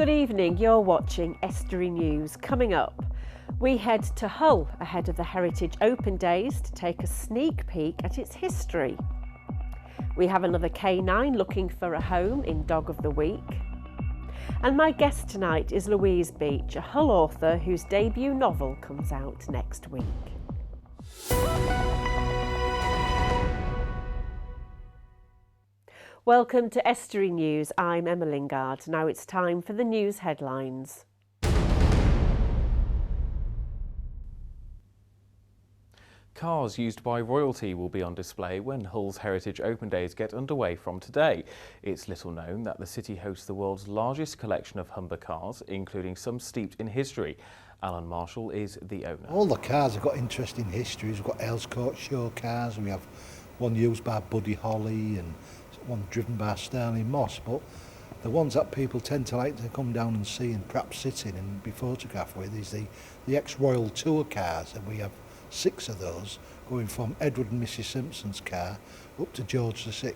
Good evening, you're watching Estuary News. Coming up, we head to Hull ahead of the Heritage Open Days to take a sneak peek at its history. We have another K9 looking for a home in Dog of the Week. And my guest tonight is Louise Beach, a Hull author whose debut novel comes out next week. Welcome to Estuary News. I'm Emma Lingard. Now it's time for the news headlines. Cars used by royalty will be on display when Hull's Heritage Open Days get underway from today. It's little known that the city hosts the world's largest collection of Humber cars, including some steeped in history. Alan Marshall is the owner. All the cars have got interesting histories. We've got Aylescourt show cars, we have one used by Buddy Holly and one driven by Sterling Moss, but the ones that people tend to like to come down and see and perhaps sit in and be photographed with is the ex-Royal Tour cars, and we have 6 of those going from Edward and Mrs Simpson's car up to George VI.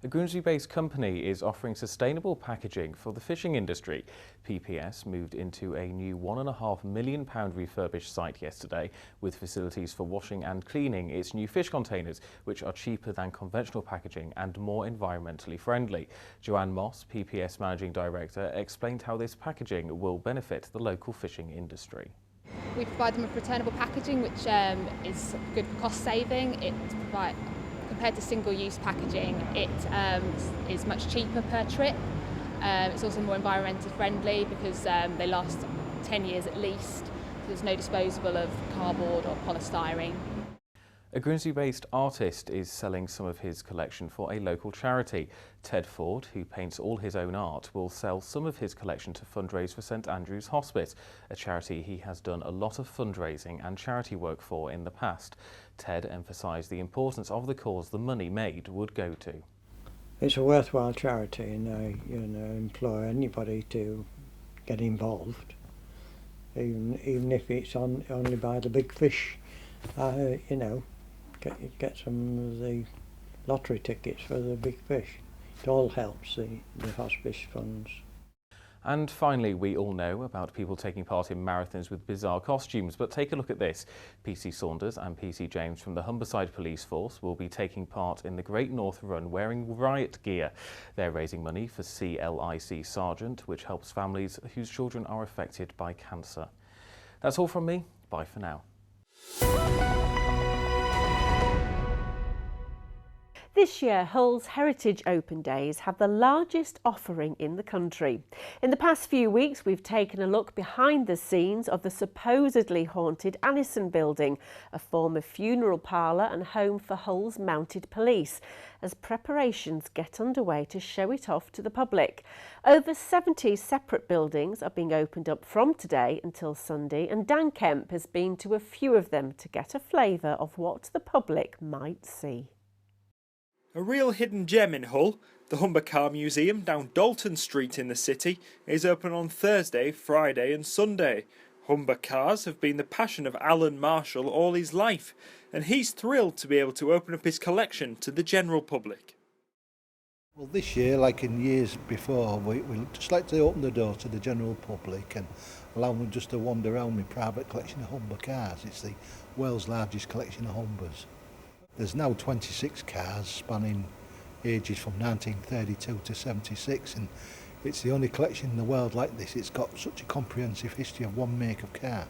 A Grimsby-based company is offering sustainable packaging for the fishing industry. PPS moved into a new £1.5 million refurbished site yesterday with facilities for washing and cleaning its new fish containers, which are cheaper than conventional packaging and more environmentally friendly. Joanne Moss, PPS Managing Director, explained how this packaging will benefit the local fishing industry. We provide them with returnable packaging, which is good for cost saving. Compared to single-use packaging, it is much cheaper per trip. It's also more environmentally friendly because they last 10 years at least. So there's no disposable of cardboard or polystyrene. A Grimsby-based artist is selling some of his collection for a local charity. Ted Ford, who paints all his own art, will sell some of his collection to fundraise for St Andrew's Hospice, a charity he has done a lot of fundraising and charity work for in the past. Ted emphasised the importance of the cause the money made would go to. It's a worthwhile charity, and I implore anybody to get involved, even if it's only by the big fish. Get some of the lottery tickets for the big fish. It all helps the hospice funds. And finally, we all know about people taking part in marathons with bizarre costumes, but take a look at this. PC Saunders and PC James from the Humberside Police Force will be taking part in the Great North Run wearing riot gear. They're raising money for CLIC Sargent, which helps families whose children are affected by cancer. That's all from me. Bye for now. This year, Hull's Heritage Open Days have the largest offering in the country. In the past few weeks, we've taken a look behind the scenes of the supposedly haunted Anison building, a former funeral parlour and home for Hull's mounted police, as preparations get underway to show it off to the public. Over 70 separate buildings are being opened up from today until Sunday, and Dan Kemp has been to a few of them to get a flavour of what the public might see. A real hidden gem in Hull, the Humber Car Museum down Dalton Street in the city, is open on Thursday, Friday and Sunday. Humber cars have been the passion of Alan Marshall all his life, and he's thrilled to be able to open up his collection to the general public. Well, this year, like in years before, we just like to open the door to the general public and allow them just to wander around my private collection of Humber cars. It's the world's largest collection of Humbers. There's now 26 cars spanning ages from 1932 to 76, and it's the only collection in the world like this. It's got such a comprehensive history of one make of car.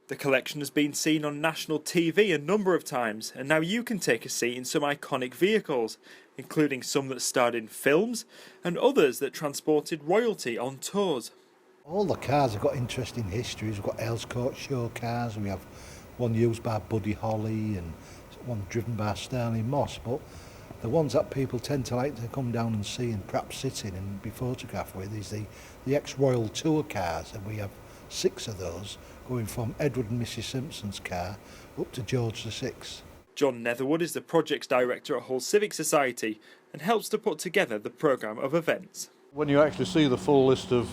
The collection has been seen on national TV a number of times, and now you can take a seat in some iconic vehicles, including some that starred in films and others that transported royalty on tours. All the cars have got interesting histories. We've got Aylescourt show cars, we have one used by Buddy Holly and one driven by Sterling Moss, but the ones that people tend to like to come down and see and perhaps sit in and be photographed with is the ex-Royal Tour cars, and we have 6 of those going from Edward and Mrs Simpson's car up to George VI. John Netherwood is the projects director at Hull Civic Society and helps to put together the programme of events. When you actually see the full list of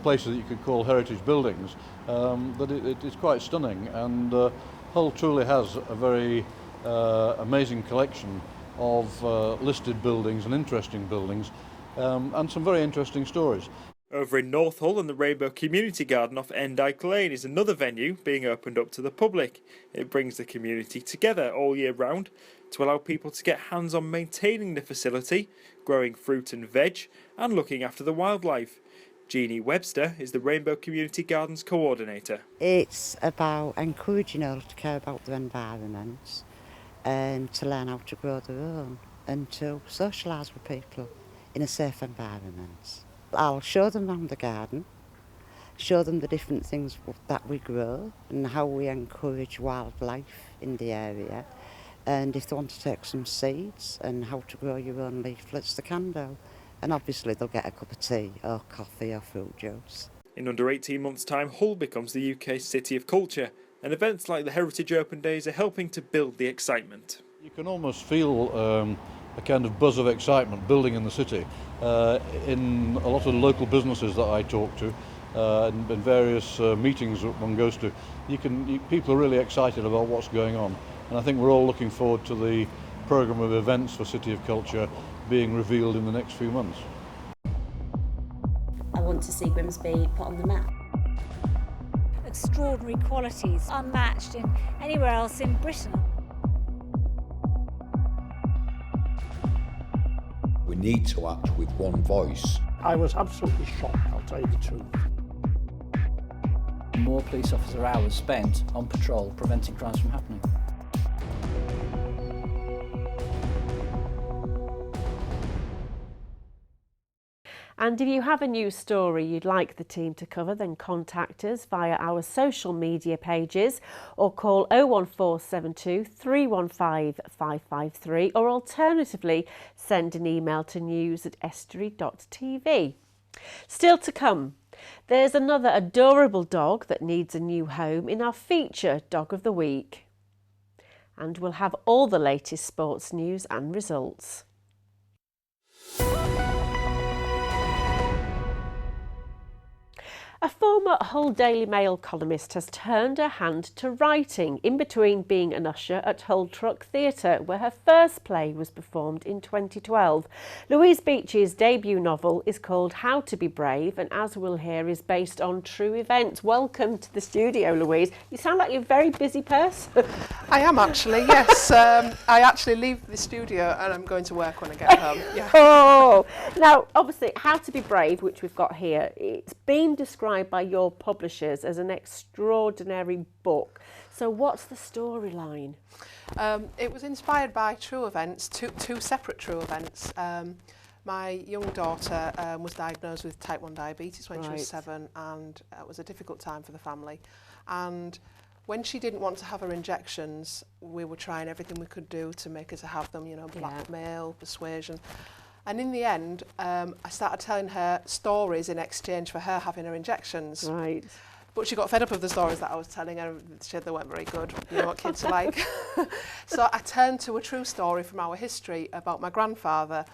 places that you could call heritage buildings, it's quite stunning, and Hull truly has a very amazing collection of listed buildings and interesting buildings, and some very interesting stories. Over in North Hull and the Rainbow Community Garden off Endyke Lane is another venue being opened up to the public. It brings the community together all year round to allow people to get hands on maintaining the facility, growing fruit and veg, and looking after the wildlife. Jeannie Webster is the Rainbow Community Gardens coordinator. It's about encouraging all to care about their environment and to learn how to grow their own and to socialise with people in a safe environment. I'll show them around the garden, show them the different things that we grow and how we encourage wildlife in the area. And if they want to take some seeds and how to grow your own leaflets, they can do. And obviously they'll get a cup of tea or coffee or fruit juice. In under 18 months' time, Hull becomes the UK's City of Culture, and events like the Heritage Open Days are helping to build the excitement. You can almost feel a kind of buzz of excitement building in the city. In a lot of local businesses that I talk to, and various meetings that one goes to, people are really excited about what's going on. And I think we're all looking forward to the programme of events for City of Culture being revealed in the next few months. I want to see Grimsby put on the map. Extraordinary qualities, unmatched in anywhere else in Britain. We need to act with one voice. I was absolutely shocked, I'll tell you the truth. More police officer hours spent on patrol preventing crimes from happening. And if you have a news story you'd like the team to cover, then contact us via our social media pages or call 01472 315 553 or alternatively send an email to news@estuary.tv. Still to come, there's another adorable dog that needs a new home in our feature Dog of the Week. And we'll have all the latest sports news and results. A former Hull Daily Mail columnist has turned her hand to writing in between being an usher at Hull Truck Theatre, where her first play was performed in 2012. Louise Beech's debut novel is called How to Be Brave, and as we'll hear, is based on true events. Welcome to the studio, Louise. You sound like you're a very busy person. I am actually, yes. I actually leave the studio and I'm going to work when I get home. Yeah. Oh, now obviously How to Be Brave, which we've got here, it's been described by your publishers as an extraordinary book. So what's the storyline? It was inspired by true events, two separate true events. My young daughter was diagnosed with type 1 diabetes when she was 7, and it was a difficult time for the family. And when she didn't want to have her injections, we were trying everything we could do to make her to have them, you know, blackmail, persuasion. And in the end, I started telling her stories in exchange for her having her injections. Right. But she got fed up of the stories that I was telling her. She said they weren't very good. You know what kids are like. So I turned to a true story from our history about my grandfather,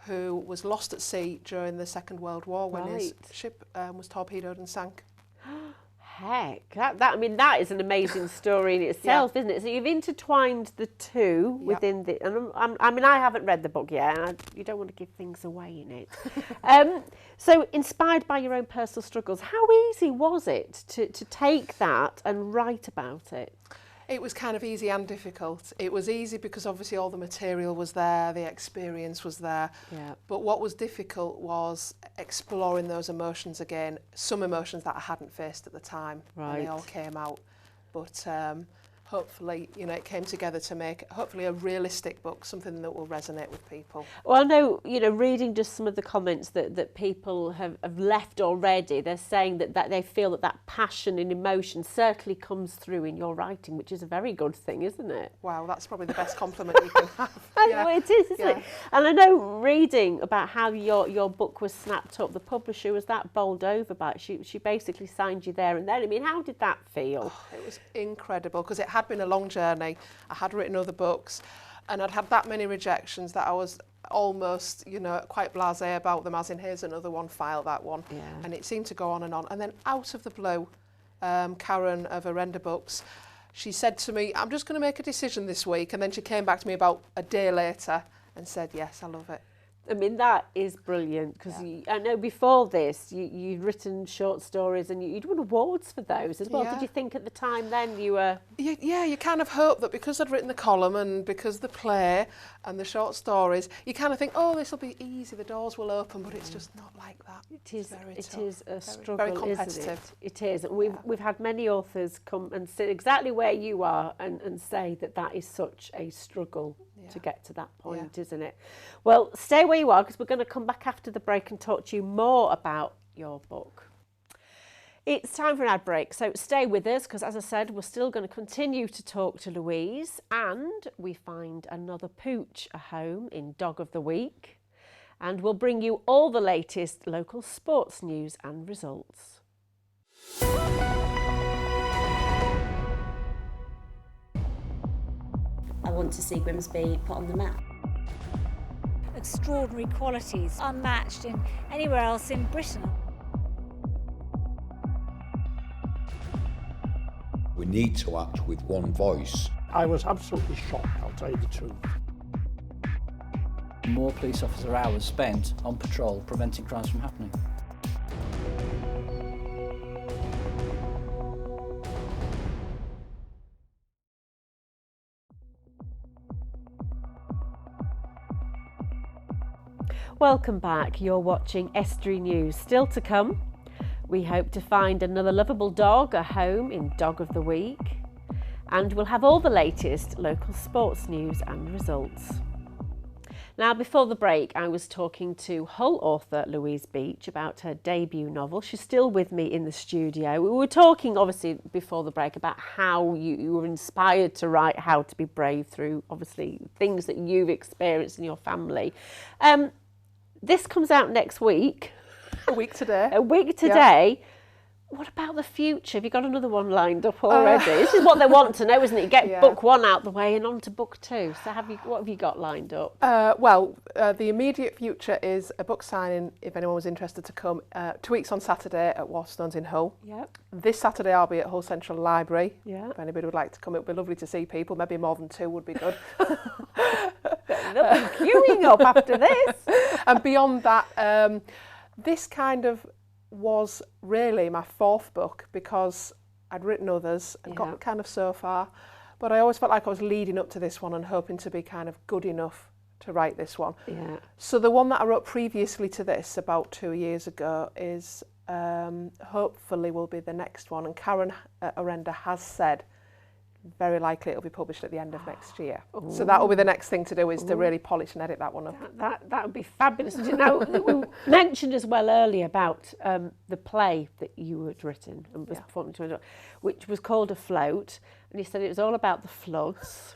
who was lost at sea during the Second World War when his ship was torpedoed and sank. Heck, I mean, that is an amazing story in itself, isn't it? So you've intertwined the two within the... And I mean, I haven't read the book yet, and you don't want to give things away in it. So inspired by your own personal struggles, how easy was it to take that and write about it? It was kind of easy and difficult. It was easy because obviously all the material was there, the experience was there. Yeah. But what was difficult was exploring those emotions again, some emotions that I hadn't faced at the time. Right. And they all came out. But hopefully, you know, it came together to make hopefully a realistic book, something that will resonate with people. Well, I know, you know, reading just some of the comments that people have left already, they're saying that they feel that passion and emotion certainly comes through in your writing, which is a very good thing, isn't it? Wow, that's probably the best compliment you can have. Well, it is, isn't it? And I know reading about how your book was snapped up, the publisher was that bowled over by it. She basically signed you there and then. I mean, how did that feel? Oh, it was incredible because it had been a long journey. I had written other books and I'd had that many rejections that I was almost, you know, quite blasé about them, as in here's another one, file that one. Yeah. And it seemed to go on. And then out of the blue, Karen of Arenda Books, she said to me, I'm just going to make a decision this week. And then she came back to me about a day later and said, yes, I love it. I mean, that is brilliant because I know before this you'd written short stories and you'd won awards for those as well. Yeah. Did you think at the time then you were... Yeah, you kind of hope that because I'd written the column and because the play and the short stories, you kind of think, oh, this will be easy, the doors will open, but it's just not like that. It is a struggle, very competitive. isn't it? It is. And we've had many authors come and sit exactly where you are and say that is such a struggle to get to that point, isn't it? Well, stay where you are because we're going to come back after the break and talk to you more about your book. It's time for an ad break, so stay with us because, as I said, we're still going to continue to talk to Louise, and we find another pooch a home in Dog of the Week, and we'll bring you all the latest local sports news and results. I want to see Grimsby put on the map. Extraordinary qualities, unmatched in anywhere else in Britain. We need to act with one voice. I was absolutely shocked, I'll tell you the truth. More police officer hours spent on patrol preventing crimes from happening. Welcome back. You're watching Estuary News. Still to come, we hope to find another lovable dog a home in Dog of the Week, and we'll have all the latest local sports news and results. Now, before the break, I was talking to Hull author Louise Beach about her debut novel. She's still with me in the studio. We were talking, obviously, before the break about how you were inspired to write How to Be Brave through, obviously, things that you've experienced in your family. This comes out next week. A week today. A week today. Yeah. What about the future? Have you got another one lined up already? This is what they want to know, isn't it? Get book one out the way and on to book two. So what have you got lined up? The immediate future is a book signing, if anyone was interested to come, 2 weeks on Saturday at Waterstones in Hull. Yep. This Saturday I'll be at Hull Central Library. Yeah. If anybody would like to come, it would be lovely to see people. Maybe more than 2 would be good. They'll be queuing up after this. And beyond that, this kind of was really my 4th book because I'd written others and got kind of so far, but I always felt like I was leading up to this one and hoping to be kind of good enough to write this one. Yeah. So the one that I wrote previously to this about 2 years ago is hopefully will be the next one, and Karen Orenda has said very likely it'll be published at the end of next year. Ooh. So that will be the next thing to do, is to really polish and edit that one up. That would be fabulous. Now, we mentioned as well earlier about the play that you had written and was performed to, which was called Afloat, and you said it was all about the floods.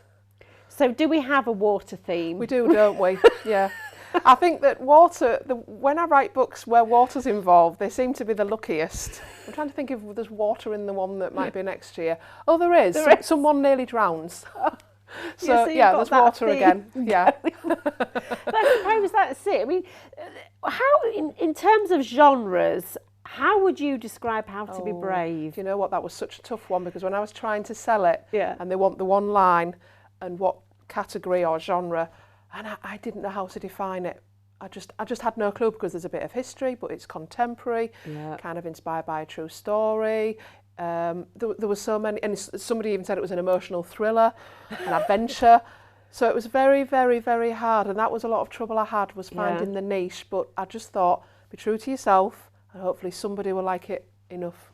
So do we have a water theme? We do, don't we? Yeah. I think that water, when I write books where water's involved, they seem to be the luckiest. I'm trying to think if there's water in the one that might be next year. Oh, there is. Someone nearly drowns. So there's water again. Yeah. I suppose that's it. I mean, how, in terms of genres, how would you describe How to Be Brave? Do you know what? That was such a tough one, because when I was trying to sell it, and they want the one line and what category or genre, and I didn't know how to define it. I just had no clue, because there's a bit of history, but it's contemporary, kind of inspired by a true story. There were so many, and somebody even said it was an emotional thriller, an adventure. So it was very, very, very hard, and that was a lot of trouble I had, was finding the niche. But I just thought, be true to yourself, and hopefully somebody will like it enough,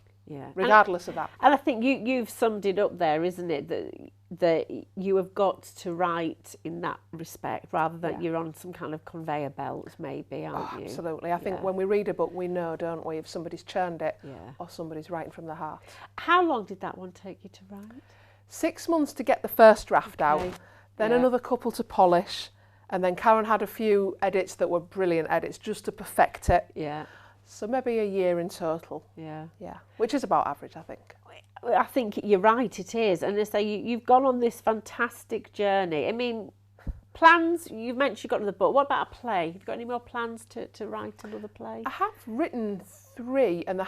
regardless of that. And I think you've summed it up there, isn't it? That you have got to write in that respect, rather than you're on some kind of conveyor belt, maybe, aren't you? Absolutely. I think when we read a book, we know, don't we, if somebody's churned it or somebody's writing from the heart. How long did that one take you to write? 6 months to get the first draft out, then another couple to polish, and then Karen had a few edits that were brilliant edits just to perfect it. Yeah. So maybe a year in total. Yeah. Yeah. Which is about average, I think. I think you're right, it is. And as I say, you've gone on this fantastic journey. I mean, plans, you've mentioned you've got another book. What about a play? Have you got any more plans to write another play? I have written 3, and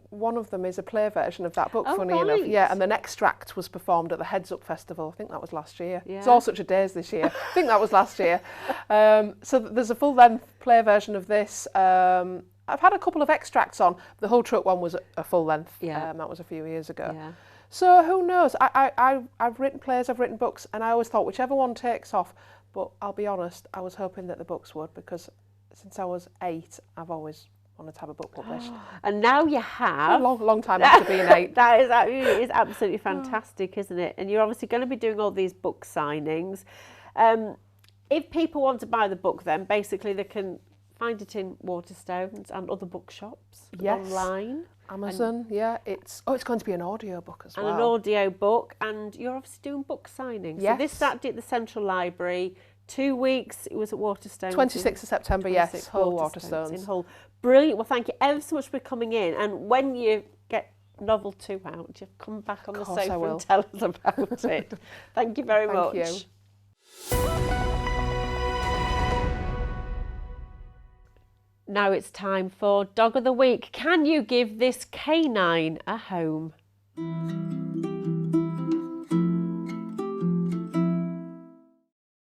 one of them is a play version of that book, Oh, funny right. enough. Yeah, and an extract was performed at the Heads Up Festival. I think that was last year. Yeah. It's all such a days this year. I think that was last year. So there's a full-length play version of this. I've had a couple of extracts on. The Hull Truck one was a full-length. Yeah. That was a few years ago. Yeah. So who knows? I've written plays, I've written books, and I always thought whichever one takes off. But I'll be honest, I was hoping that the books would, because since I was 8, I've always wanted to have a book published. And now you have. A long time after being 8. That is absolutely fantastic, isn't it? And you're obviously going to be doing all these book signings. If people want to buy the book, then basically they can find it in Waterstones and other bookshops. Yes. Online. Amazon, yeah. It's going to be an audio book as well. And an audio book, and you're obviously doing book signings. Yes. So this Saturday at the Central Library, 2 weeks, it was at Waterstones. 26th of September, yes, Hull Waterstones. In Hull. Brilliant. Well, thank you ever so much for coming in. And when you get novel 2 out, you come back on the sofa and tell us about it. Thank you very much. Thank you. Now it's time for Dog of the Week. Can you give this canine a home?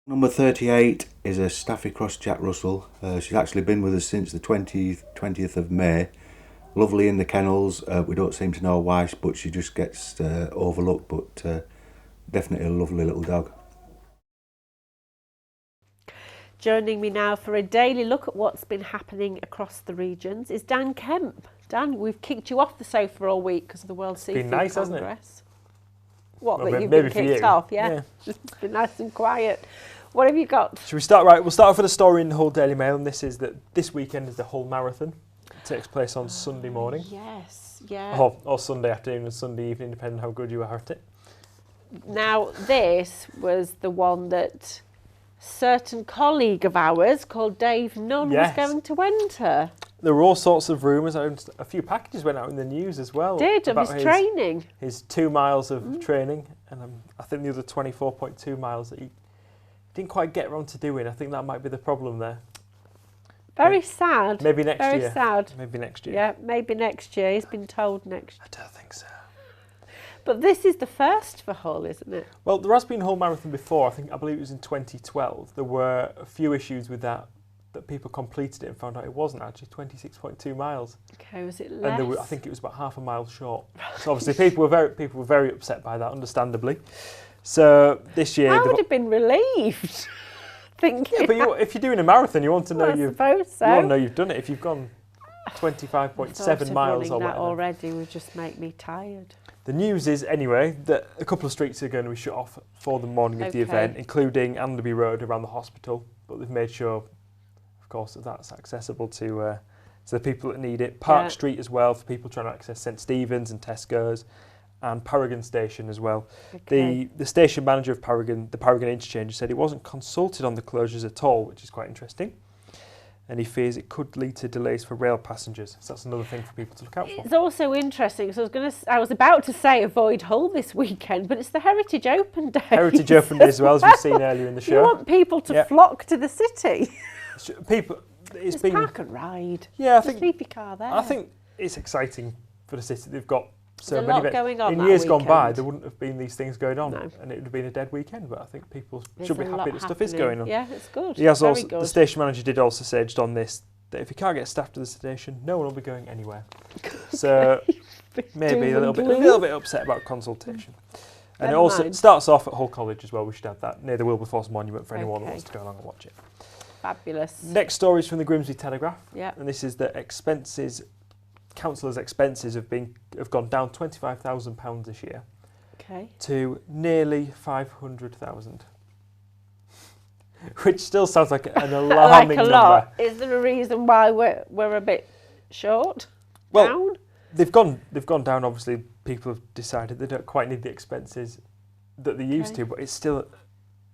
Number 38 is a Staffy Cross Jack Russell. She's actually been with us since the 20th of May. Lovely in the kennels. We don't seem to know why, but she just gets overlooked, but definitely a lovely little dog. Joining me now for a daily look at what's been happening across the regions is Dan Kemp. Dan, we've kicked you off the sofa all week because of the World Seafood nice, Congress. hasn't it? What, Well, that you've maybe been for kicked you. off, yeah? Yeah. It's been nice and quiet. What have you got? Should we start? Right, we'll start off with a story in the Hull Daily Mail, and this is that this weekend is the Hull Marathon. It takes place on Sunday morning. Yes, yeah. Or Sunday afternoon and Sunday evening, depending on how good you are at it. Now, this was the one that a certain colleague of ours called Dave Nunn Yes. was going to enter. There were all sorts of rumours. A few packages went out in the news as well. Did, of about his training. His 2 miles of training, and I think the other 24.2 miles that he didn't quite get around to doing. I think that might be the problem there. Very sad. Maybe next year. Very sad. Maybe next year. Yeah, maybe next year. He's been told next year. I don't think so. But this is the first for Hull, isn't it? Well, there has been a Hull Marathon before. I believe it was in 2012. There were a few issues with that people completed it and found out it wasn't actually 26.2 miles. Okay, was it less? And I think it was about half a mile short. So obviously people were very upset by that, understandably. So this year, I would have been relieved. Thinking. Yeah, but if you're doing a marathon, you want to know I suppose so. you want to know you've done it. If you've gone 25.7 miles or that whatever. already would just make me tired. The news is, anyway, that a couple of streets are going to be shut off for the morning of the event, including Anderby Road around the hospital. But they've made sure, of course, that that's accessible to the people that need it. Park Street as well, for people trying to access St Stephen's and Tesco's, and Paragon Station as well. Okay. The station manager of Paragon, the Paragon Interchange, said he wasn't consulted on the closures at all, which is quite interesting. And he fears it could lead to delays for rail passengers. So that's another thing for people to look out for. It's also interesting, because I was about to say avoid Hull this weekend, but it's the Heritage Open Day. Heritage Open Day as well, as we've seen earlier in the show. You want people to flock to the city. It's been park and ride. Yeah, I Just think leave your car there. I think it's exciting for the city. They've got so There's a many lot going on in that years gone by. weekend. There wouldn't have been these things going on, No. and it would have been a dead weekend. But I think people There's should be a happy lot that stuff is happening. going on. Yeah, it's good. He has Very also good. the station manager did also say just on this that if you can't get staff to the station, no one will be going anywhere. So maybe a little bit upset about consultation. And Never it also mind. starts off at Hull College as well. We should have that near the Wilberforce Monument for anyone that wants to go along and watch it. Fabulous. Next story is from the Grimsby Telegraph. Yeah. And this is that councillors' expenses have gone down £25,000 this year. Okay. To nearly 500,000. Which still sounds like an alarming like a number. lot. Is there a reason why we're a bit short? Well, down? They've gone down. Obviously, people have decided they don't quite need the expenses that they used to, but it's still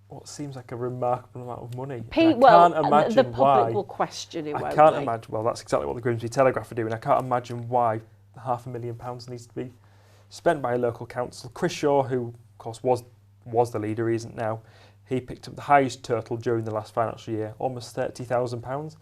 what seems like a remarkable amount of money. I can't imagine the public why. will question it. I won't can't they? imagine. Well, that's exactly what the Grimsby Telegraph are doing. I can't imagine why £500,000 needs to be spent by a local council. Chris Shaw, who of course was the leader, he isn't now. He picked up the highest total during the last financial year, almost £30,000.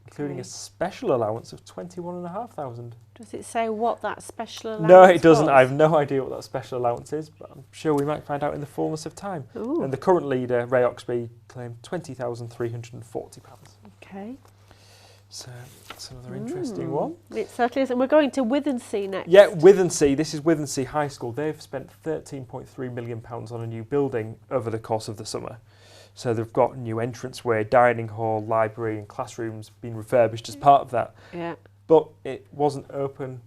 including a special allowance of 21,500. Does it say what that special allowance No, it doesn't. was? I have no idea what that special allowance is, but I'm sure we might find out in the fullness of time. Ooh. And the current leader, Ray Oxby, claimed £20,340. Okay. So that's another interesting one. It certainly is. And we're going to Withensea next. Yeah, Withensea. This is Withensea High School. They've spent £13.3 million on a new building over the course of the summer. So they've got a new entranceway, dining hall, library and classrooms being refurbished as part of that. Yeah. But it wasn't open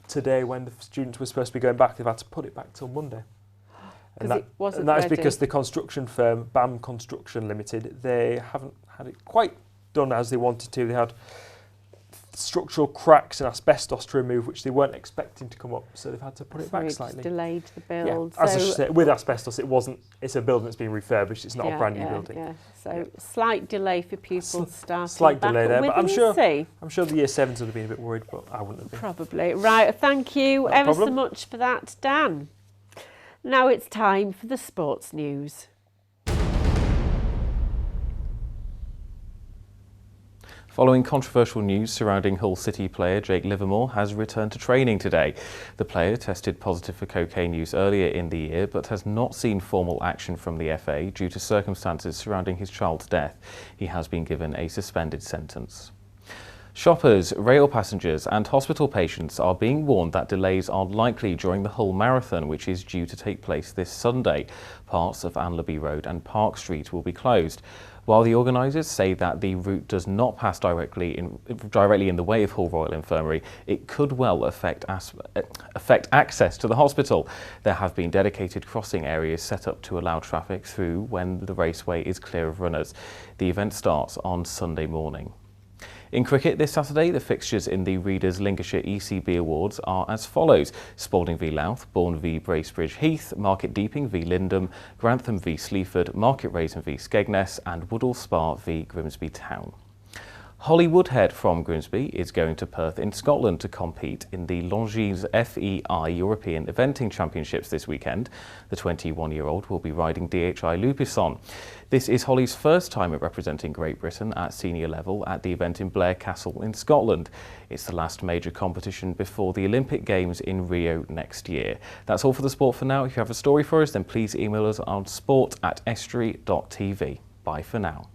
today when the students were supposed to be going back. They've had to put it back till Monday. And it wasn't that is ready. because the construction firm, BAM Construction Limited, they haven't had it quite done as they wanted to. They had structural cracks and asbestos to remove, which they weren't expecting to come up, so they've had to put it back slightly. Just delayed the build. Yeah. As I said, with asbestos, it's a building that's being refurbished. It's not a brand new building. Yeah. So slight delay for pupils starting. Slight back delay at there, but I'm sure Withensea. the year 7s would have been a bit worried, but I wouldn't have been. Probably. Right. Thank you Not a ever so problem. much for that, Dan. Now it's time for the sports news. Following controversial news surrounding Hull City player Jake Livermore has returned to training today. The player tested positive for cocaine use earlier in the year but has not seen formal action from the FA due to circumstances surrounding his child's death. He has been given a suspended sentence. Shoppers, rail passengers and hospital patients are being warned that delays are likely during the Hull Marathon, which is due to take place this Sunday. Parts of Anlaby Road and Park Street will be closed. While the organisers say that the route does not pass directly in the way of Hull Royal Infirmary, it could well affect access to the hospital. There have been dedicated crossing areas set up to allow traffic through when the raceway is clear of runners. The event starts on Sunday morning. In cricket this Saturday, the fixtures in the Readers Lincolnshire ECB Awards are as follows: Spalding v Louth, Bourne v Bracebridge Heath, Market Deeping v Lindham, Grantham v Sleaford, Market Raisin v Skegness and Woodall Spa v Grimsby Town. Holly Woodhead from Grimsby is going to Perth in Scotland to compete in the Longines FEI European Eventing Championships this weekend. The 21-year-old will be riding DHI Lupison. This is Holly's first time at representing Great Britain at senior level at the event in Blair Castle in Scotland. It's the last major competition before the Olympic Games in Rio next year. That's all for the sport for now. If you have a story for us, then please email us on sport@estuary.tv. Bye for now.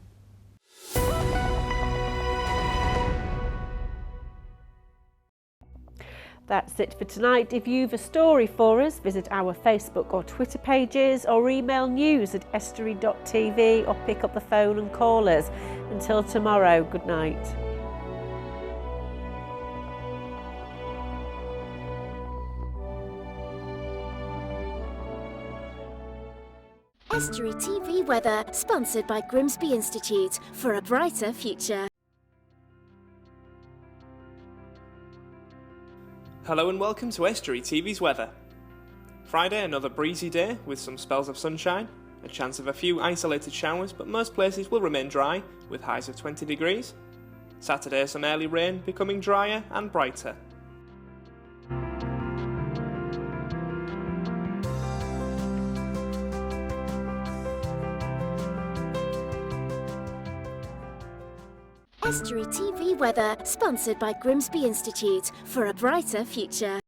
That's it for tonight. If you've a story for us, visit our Facebook or Twitter pages or email news@estuary.tv or pick up the phone and call us. Until tomorrow, good night. Estuary TV weather, sponsored by Grimsby Institute for a brighter future. Hello and welcome to Estuary TV's weather. Friday, another breezy day with some spells of sunshine, a chance of a few isolated showers, but most places will remain dry with highs of 20 degrees. Saturday, some early rain, becoming drier and brighter. Estuary TV weather, sponsored by Grimsby Institute for a brighter future.